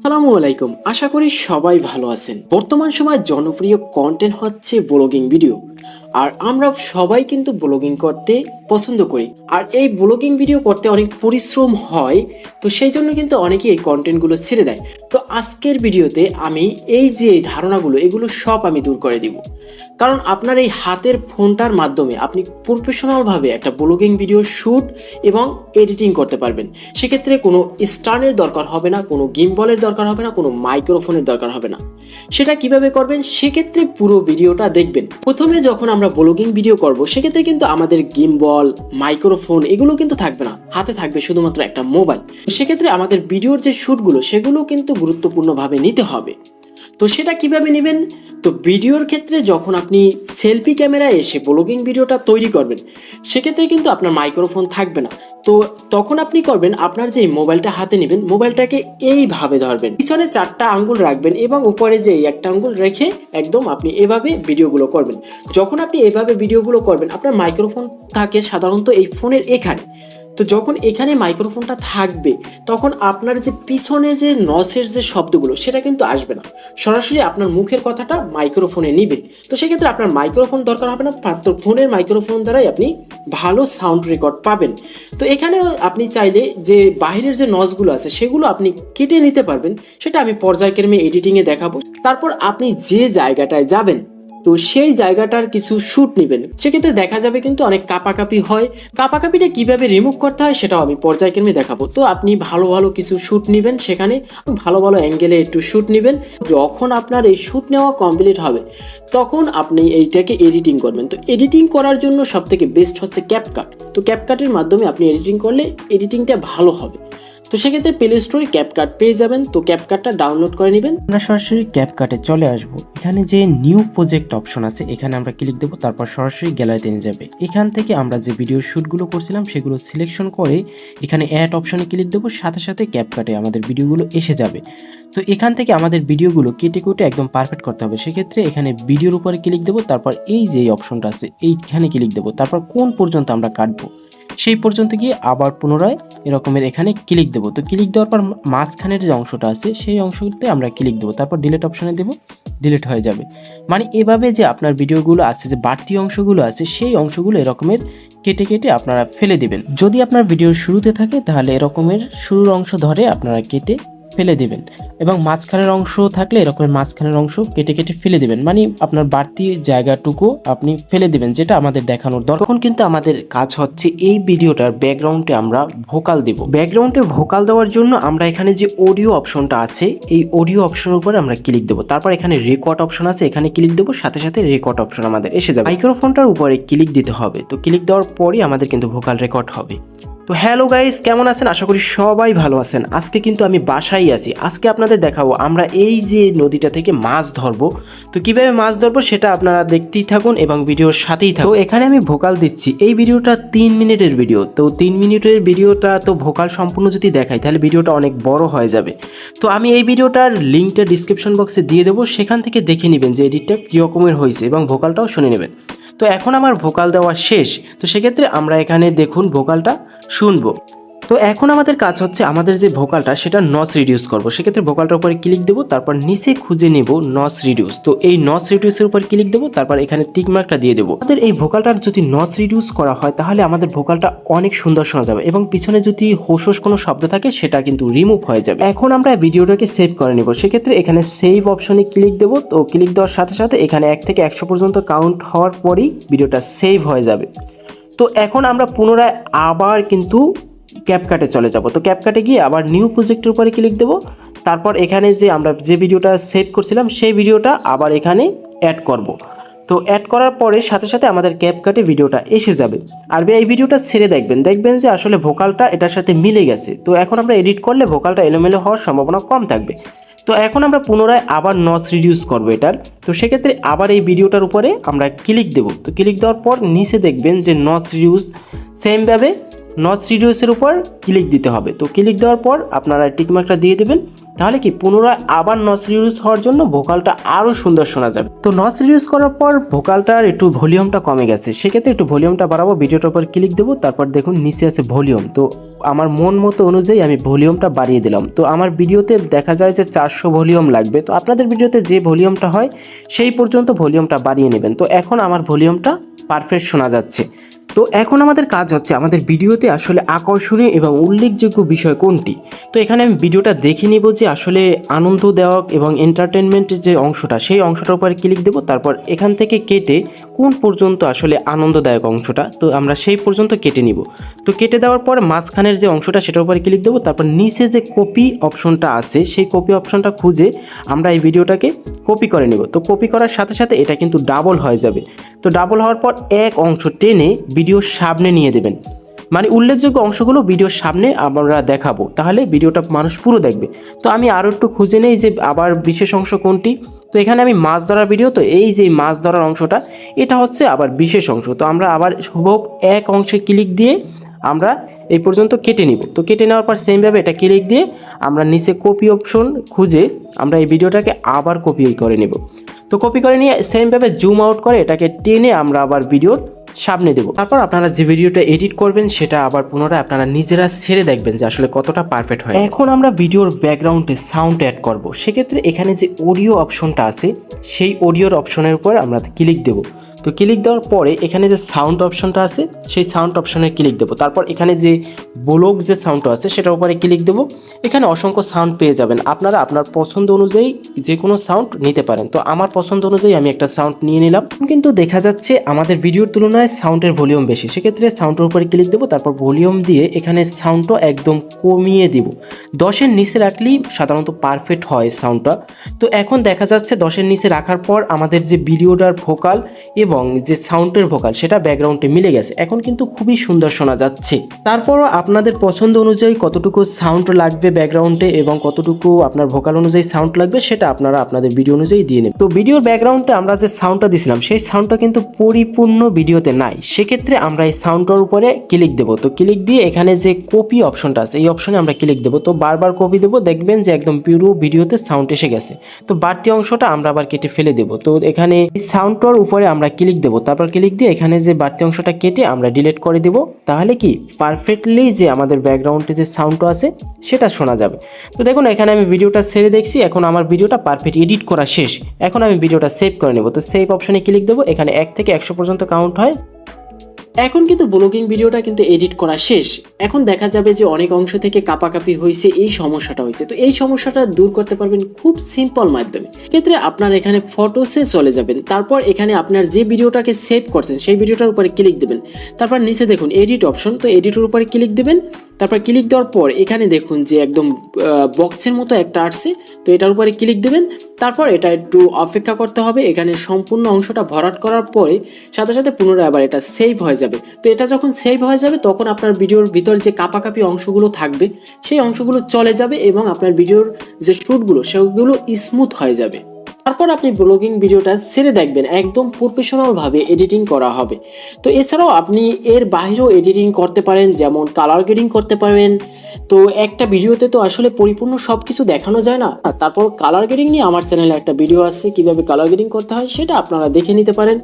আসসালামু আলাইকুম। আশা করি সবাই ভালো আছেন। বর্তমান সময়ে জনপ্রিয় কন্টেন্ট হচ্ছে ব্লগিং ভিডিও। আর আমরা সবাই কিন্তু ব্লগিং করতে পছন্দ করি। আর এই ব্লগিং ভিডিও করতে অনেক পরিশ্রম হয়। তো সেই জন্য কিন্তু অনেকেই এই কন্টেন্টগুলো ছেড়ে দেয়। তো আজকের ভিডিওতে আমি এই যে ধারণাগুলো এগুলো সব আমি দূর করে দিব। কারণ আপনার এই হাতের ফোনটার মাধ্যমে আপনি প্রফেশনালভাবে একটা ব্লগিং ভিডিও শ্যুট এবং এডিটিং করতে পারবেন। সেক্ষেত্রে কোনো স্ট্যান্ডের দরকার হবে না, কোনো গিম্বলের দরকার হবে না, কোনো মাইক্রোফোনের দরকার হবে না। সেটা কিভাবে করবেন সেক্ষেত্রে পুরো ভিডিওটা দেখবেন। প্রথমে যখন আমরা ব্লগিং ভিডিও করব সেক্ষেত্রে কিন্তু আমাদের গিম্বল, মাইক্রোফোন এগুলো কিন্তু থাকবে না, হাতে থাকবে শুধুমাত্র একটা মোবাইল। সেক্ষেত্রে আমাদের ভিডিওর যে শ্যুটগুলো সেগুলো কিন্তু গুরুত্বপূর্ণভাবে নিতে হবে। তো সেটা কিভাবে নেবেন? তো ভিডিওর ক্ষেত্রে যখন আপনি সেলফি ক্যামেরায় এসে ব্লগিং ভিডিওটা তৈরি করবেন সেক্ষেত্রে কিন্তু আপনার মাইক্রোফোন থাকবে না। তো তখন আপনি করবেন, আপনার যে মোবাইলটা হাতে নেবেন, মোবাইলটাকে এইভাবে ধরবেন, পিছনে 4টা আঙ্গুল রাখবেন এবং উপরে যে একটা আঙ্গুল রেখে একদম আপনি এভাবে ভিডিওগুলো করবেন। যখন আপনি এভাবে ভিডিওগুলো করবেন আপনার মাইক্রোফোন থাকে সাধারণত এই ফোনের এখানে। তো যখন এখানে মাইক্রোফোনটা থাকবে তখন আপনার যে পিছনে যে নচের যে শব্দগুলো সেটা কিন্তু আসবে না, সরাসরি আপনার মুখের কথাটা মাইক্রোফোনে নিবে। তো সেক্ষেত্রে আপনার মাইক্রোফোন দরকার হবে না, মাত্র ফোনের মাইক্রোফোন দ্বারাই আপনি ভালো সাউন্ড রেকর্ড পাবেন। তো এখানে আপনি চাইলে যে বাহিরের যে নচগুলো আছে সেগুলো আপনি কেটে নিতে পারবেন, সেটা আমি পর্যায়ক্রমে এডিটিংয়ে দেখাবো। তারপর আপনি যে জায়গাটায় যাবেন তো সেই জায়গাটার কিছু শ্যুট নেবেন, সেক্ষেত্রে দেখা যাবে কিন্তু অনেক কাপাকাপি হয়। কাপাকাপিটা কিভাবে রিমুভ করতে হয় সেটাও আমি পর্যায়ক্রমে দেখাবো। তো আপনি ভালো ভালো কিছু শ্যুট নেবেন, সেখানে ভালো ভালো অ্যাঙ্গেলে একটু শ্যুট নেবেন। যখন আপনার এই শ্যুট নেওয়া কমপ্লিট হবে তখন আপনি এইটাকে এডিটিং করবেন। তো এডিটিং করার জন্য সবথেকে বেস্ট হচ্ছে ক্যাপকাট। তো ক্যাপকাটের মাধ্যমে আপনি এডিটিং করলে এডিটিংটা ভালো হবে। তো সেক্ষেত্রে প্লে স্টোরে ক্যাপকাট পেয়ে যাবেন, তো ক্যাপকাটটা ডাউনলোড করে নেবেন। আমরা সরাসরি ক্যাপকাটে চলে আসব। এখানে যে নিউ প্রজেক্ট অপশন আছে এখানে আমরা ক্লিক দেবো, তারপর সরাসরি গ্যালারিতে নিয়ে যাবে। এখান থেকে আমরা যে ভিডিও শ্যুটগুলো করছিলাম সেগুলো সিলেকশন করে এখানে অ্যাড অপশনে ক্লিক দেবো, সাথে সাথে ক্যাপকাটে আমাদের ভিডিওগুলো এসে যাবে। তো এখান থেকে আমাদের ভিডিওগুলো কেটে কুটে একদম পারফেক্ট করতে হবে। সেক্ষেত্রে এখানে ভিডিওর উপরে ক্লিক দেবো, তারপর এই যে অপশনটা আছে এইখানে ক্লিক দেবো, তারপর কোন পর্যন্ত আমরা কাটবো সেই পর্যন্ত গিয়ে আবার পুনরায় এরকমের এখানে ক্লিক দেবো। তো ক্লিক দেওয়ার পর মাঝখানের যে অংশটা আছে সেই অংশতে আমরা ক্লিক দেবো, তারপর ডিলিট অপশনে দেবো, ডিলিট হয়ে যাবে। মানে এভাবে যে আপনার ভিডিওগুলো আছে, যে বাড়তি অংশগুলো আছে সেই অংশগুলো এরকমের কেটে কেটে আপনারা ফেলে দিবেন। যদি আপনার ভিডিওর শুরুতে থাকে তাহলে এরকমের শুরুর অংশ ধরে আপনারা কেটে ফেলে দিবেন, এবং মাঝখানের অংশ থাকলে এরকমের মাঝখানের অংশ কেটে কেটে ফেলে দিবেন। মানে আপনার বাড়তি জায়গাটুকু আপনি ফেলে দিবেন, যেটা আমাদের দেখানোর দরকার। তখন কিন্তু আমাদের কাজ হচ্ছে এই ভিডিওটার ব্যাকগ্রাউন্ডে আমরা ভোকাল দেব। ব্যাকগ্রাউন্ডে ভোকাল দেওয়ার জন্য আমরা এখানে যে অডিও অপশনটা আছে এই অডিও অপশনের উপরে আমরা ক্লিক দেবো, তারপর এখানে রেকর্ড অপশন আছে এখানে ক্লিক দেবো, সাথে সাথে রেকর্ড অপশন আমাদের এসে যাবে। মাইক্রোফোনটার উপরে ক্লিক দিতে হবে, তো ক্লিক দেওয়ার পরই আমাদের কিন্তু ভোকাল রেকর্ড হবে। তো হ্যালো গাইস, কেমন আছেন? আশা করি সবাই ভালো আছেন। আজকে কিন্তু আমি বাসায় আছি। আজকে আপনাদের দেখাবো আমরা এই যে নদীটা থেকে মাছ ধরবো। তো কিভাবে মাছ ধরবো সেটা আপনারা দেখতেই থাকুন এবং ভিডিওর সাথেই থাকুন। তো এখানে আমি ভোকাল দিচ্ছি। এই ভিডিওটা 3 মিনিটের ভিডিও। তো 3 মিনিটের ভিডিওটা তো ভোকাল সম্পূর্ণ যদি দেখাই তাহলে ভিডিওটা অনেক বড় হয়ে যাবে। তো আমি এই ভিডিওটার লিঙ্কটা ডিসক্রিপশন বক্সে দিয়ে দেবো, সেখান থেকে দেখে নেবেন যে এডিটটা কী রকমের হয়েছে এবং ভোকালটাও শুনে নেবেন। তো এখন আমার ভোকাল দেওয়া শেষ। তো সেক্ষেত্রে আমরা এখানে দেখুন ভোকালটা শুনবো। তো এখন আমাদের কাজ হচ্ছে আমাদের যে ভোকালটা সেটা নচ রিডিউস করবো। সেক্ষেত্রে ভোকালটার উপরে ক্লিক দেবো, তারপর নিচে খুঁজে নেব নচ রিডিউস। তো এই নচ রিডিউসের উপর ক্লিক দেবো, তারপর এখানে টিক মার্কটা দিয়ে দেবো। আমাদের এই ভোকালটার যদি নচ রিডিউস করা হয় তাহলে আমাদের ভোকালটা অনেক সুন্দর শোনা যাবে, এবং পিছনে যদি হোস কোনো শব্দ থাকে সেটা কিন্তু রিমুভ হয়ে যাবে। এখন আমরা ভিডিওটাকে সেভ করে নেব। সেক্ষেত্রে এখানে সেভ অপশনে ক্লিক দেবো। তো ক্লিক দেওয়ার সাথে সাথে এখানে 1 থেকে 100 পর্যন্ত কাউন্ট হওয়ার পরই ভিডিওটা সেভ হয়ে যাবে। তো এখন আমরা পুনরায় আবার কিন্তু ক্যাপকাটে চলে যাব। তো ক্যাপকাটে গিয়ে আবার নিউ প্রজেক্টের উপরে ক্লিক দেব, তারপর এখানে যে আমরা যে ভিডিওটা সেভ করছিলাম সেই ভিডিওটা আবার এখানে অ্যাড করব। তো অ্যাড করার পরে সাথে সাথে আমাদের ক্যাপকাটে ভিডিওটা এসে যাবে। আর এই ভিডিওটা ছেড়ে দেখবেন যে আসলে ভোকালটা এটার সাথে মিলে গেছে। তো এখন আমরা এডিট করলে ভোকালটা এলোমেলো হওয়ার সম্ভাবনা কম থাকবে। তো এখন আমরা পুনরায় আবার নচ রিডিউস করবো এটার। তো সেক্ষেত্রে আবার এই ভিডিওটার উপরে আমরা ক্লিক দেব। তো ক্লিক দেওয়ার পর নিচে দেখবেন যে নচ রিডিউস সেমভাবে নচ রিডিউসের উপর ক্লিক দিতে হবে। তো ক্লিক দেওয়ার পর আপনারা টিকমার্কটা দিয়ে দেবেন, তাহলে কি পুনরায় আবার নচ রিডিউস হওয়ার জন্য ভোকালটা আরও সুন্দর শোনা যাবে। তো নচ রিডিউস করার পর ভোকালটার একটু ভলিউমটা কমে গেছে, সেক্ষেত্রে একটু ভলিউমটা বাড়াবো, ভিডিওটার উপর ক্লিক দেবো, তারপর দেখুন নিচে আছে ভলিউম। তো আমার মন মতো অনুযায়ী আমি ভলিউমটা বাড়িয়ে দিলাম। তো আমার ভিডিওতে দেখা যায় যে 400 ভলিউম লাগবে, তো আপনাদের ভিডিওতে যে ভলিউমটা হয় সেই পর্যন্ত ভলিউমটা বাড়িয়ে নেবেন। তো এখন আমার ভলিউমটা পারফেক্ট শোনা যাচ্ছে। তো এখন আমাদের কাজ হচ্ছে আমাদের ভিডিওতে আসলে আকর্ষণীয় এবং উল্লেখযোগ্য বিষয় কোনটি। তো এখানে আমি ভিডিওটা দেখে নিব যে আসলে আনন্দদায়ক এবং এন্টারটেনমেন্টের যে অংশটা, সেই অংশটার উপরে ক্লিক দেবো, তারপর এখান থেকে কেটে কোন পর্যন্ত আসলে আনন্দদায়ক অংশটা, তো আমরা সেই পর্যন্ত কেটে নিব। তো কেটে দেওয়ার পর মাঝখানের যে অংশটা সেটার উপরে ক্লিক দেবো, তারপর নিচে যে কপি অপশনটা আছে সেই কপি অপশনটা খুঁজে আমরা এই ভিডিওটাকে কপি করে নেব। তো কপি করার সাথে সাথে এটা কিন্তু ডাবল হয়ে যাবে। তো ডাবল হওয়ার পর এক অংশ টেনে ভিডিওর সামনে নিয়ে দেবেন, মানে উল্লেখযোগ্য অংশগুলো ভিডিওর সামনে আমরা দেখাবো, তাহলে ভিডিওটা মানুষ পুরো দেখবে। তো আমি আরও একটু খুঁজে নেই যে আবার বিশেষ অংশ কোনটি। তো এখানে আমি মাছ ধরার ভিডিও, তো এই যে মাছ ধরার অংশটা এটা হচ্ছে আবার বিশেষ অংশ। তো আমরা আবার হুবহু এক অংশে ক্লিক দিয়ে আমরা এই পর্যন্ত কেটে নিব। তো কেটে নেওয়ার পর সেমভাবে এটা ক্লিক দিয়ে আমরা নিচে কপি অপশন খুঁজে আমরা এই ভিডিওটাকে আবার কপি করে নেব। তো কপি করে নিয়ে সেমভাবে জুম আউট করে এটাকে টেনে আমরা আবার ভিডিওর সামনে দেবো। তারপর আপনারা যে ভিডিওটা এডিট করবেন সেটা আবার পুনরায় আপনারা নিজেরা ছেড়ে দেখবেন যে আসলে কতটা পারফেক্ট হয়। এখন আমরা ভিডিওর ব্যাকগ্রাউন্ডে সাউন্ড অ্যাড করব, সেক্ষেত্রে এখানে যে অডিও অপশনটা আছে সেই অডিওর অপশনের উপর আমরা ক্লিক দেবো। তো ক্লিক দেওয়ার পরে এখানে যে সাউন্ড অপশনটা আছে সেই সাউন্ড অপশনে ক্লিক দেবো, তারপর এখানে যে ব্লগ যে সাউন্ডটা আছে সেটার উপরে ক্লিক দেবো। এখানে অসংখ্য সাউন্ড পেয়ে যাবেন, আপনারা আপনার পছন্দ অনুযায়ী যে কোনো সাউন্ড নিতে পারেন। তো আমার পছন্দ অনুযায়ী আমি একটা সাউন্ড নিয়ে নিলাম। কিন্তু দেখা যাচ্ছে আমাদের ভিডিওর তুলনায় সাউন্ডের ভলিউম বেশি, সেক্ষেত্রে সাউন্ডের উপরে ক্লিক দেবো, তারপর ভলিউম দিয়ে এখানে সাউন্ডটা একদম কমিয়ে দিব। 10-এর নিচে রাখলেই সাধারণত পারফেক্ট হয় সাউন্ডটা। তো এখন দেখা যাচ্ছে 10-এর নিচে রাখার পর আমাদের যে ভিডিওটার ভোকাল এবং যে সাউন্ডের ভোকাল সেটা ব্যাকগ্রাউন্ডে মিলে গেছে, এখন কিন্তু খুবই সুন্দর শোনা যাচ্ছে। তারপরও আপনাদের পছন্দ অনুযায়ী কতটুকু সাউন্ড লাগবে ব্যাকগ্রাউন্ডে এবং কতটুকু আপনার ভোকাল অনুযায়ী সাউন্ড লাগবে সেটা আপনারা আপনাদের ভিডিও অনুযায়ী দিয়ে নেবেন। তো ভিডিওর ব্যাকগ্রাউন্ডে আমরা যে সাউন্ডটা দিয়েছিলাম সেই সাউন্ডটা কিন্তু পরিপূর্ণ ভিডিওতে নাই, সেক্ষেত্রে আমরা এই সাউন্ডটার উপরে ক্লিক দেবো। তো ক্লিক দিয়ে এখানে যে কপি অপশনটা আছে এই অপশনে আমরা ক্লিক দেবো। তো বারবার কপি দেবো, দেখবেন যে একদম পুরো ভিডিওতে সাউন্ড এসে গেছে। তো বাড়তি অংশটা আমরা আবার কেটে ফেলে দেবো। তো এখানে এই সাউন্ডটার উপরে আমরা ক্লিক দেবো, তারপর ক্লিক দিয়ে এখানে যে বাড়তি অংশটা কেটে আমরা ডিলিট করে দেবো, তাহলে কি পারফেক্টলি যে আমাদের ব্যাকগ্রাউন্ডে যে সাউন্ডটা আছে সেটা শোনা যাবে। তো দেখুন এখানে আমি ভিডিওটা ছেড়ে দেখছি, এখন আমার ভিডিওটা পারফেক্ট এডিট করা শেষ। এখন আমি ভিডিওটা সেভ করে নেব। তো সেভ অপশনে ক্লিক দেবো, এখানে 1 থেকে 100 পর্যন্ত কাউন্ট হয়। এখন কিন্তু ব্লগিং ভিডিওটা কিন্তু এডিট করা শেষ। এখন দেখা যাবে যে অনেক অংশ থেকে কাপাকাপি হয়েছে, এই সমস্যাটা হয়েছে। তো এই সমস্যাটা দূর করতে পারবেন খুব সিম্পল মাধ্যমে। ক্ষেত্রে আপনার এখানে ফটোসে চলে যাবেন, তারপর এখানে আপনার যে ভিডিওটাকে সেভ করছেন সেই ভিডিওটার উপরে ক্লিক দেবেন, তারপর নিচে দেখুন এডিট অপশন, তো এডিটের উপরে ক্লিক দেবেন। তারপর ক্লিক দেওয়ার পর এখানে দেখুন যে একদম বক্সের মতো একটা আসছে, তো এটার উপরে ক্লিক দেবেন। তারপর এটা একটু অপেক্ষা করতে হবে, এখানে সম্পূর্ণ অংশটা ভরাট করার পরে সাথে সাথে পুনরায় আবার এটা সেভ হয়ে যাবে। তো এটা যখন সেভ হয়ে যাবে তখন আপনার ভিডিওর ভিতর যে কাপাকাপি অংশগুলো থাকবে সেই অংশগুলো চলে যাবে এবং আপনার ভিডিওর যে শ্যুটগুলো সেগুলো স্মুথ হয়ে যাবে। তারপর আপনি ব্লগিং ভিডিওটা ছেড়ে দেখবেন একদম প্রফেশনালভাবে এডিটিং করা হবে। তো এছাড়াও আপনি এর বাইরেও এডিটিং করতে পারেন, যেমন কালার গ্রেডিং করতে পারেন। তো একটা ভিডিওতে তো আসলে পরিপূর্ণ সব কিছু দেখানো যায় না, তারপর কালার গ্রেডিং নিয়ে আমার চ্যানেলে একটা ভিডিও আছে, কিভাবে কালার গ্রেডিং করতে হয় সেটা আপনারা দেখে নিতে পারেন।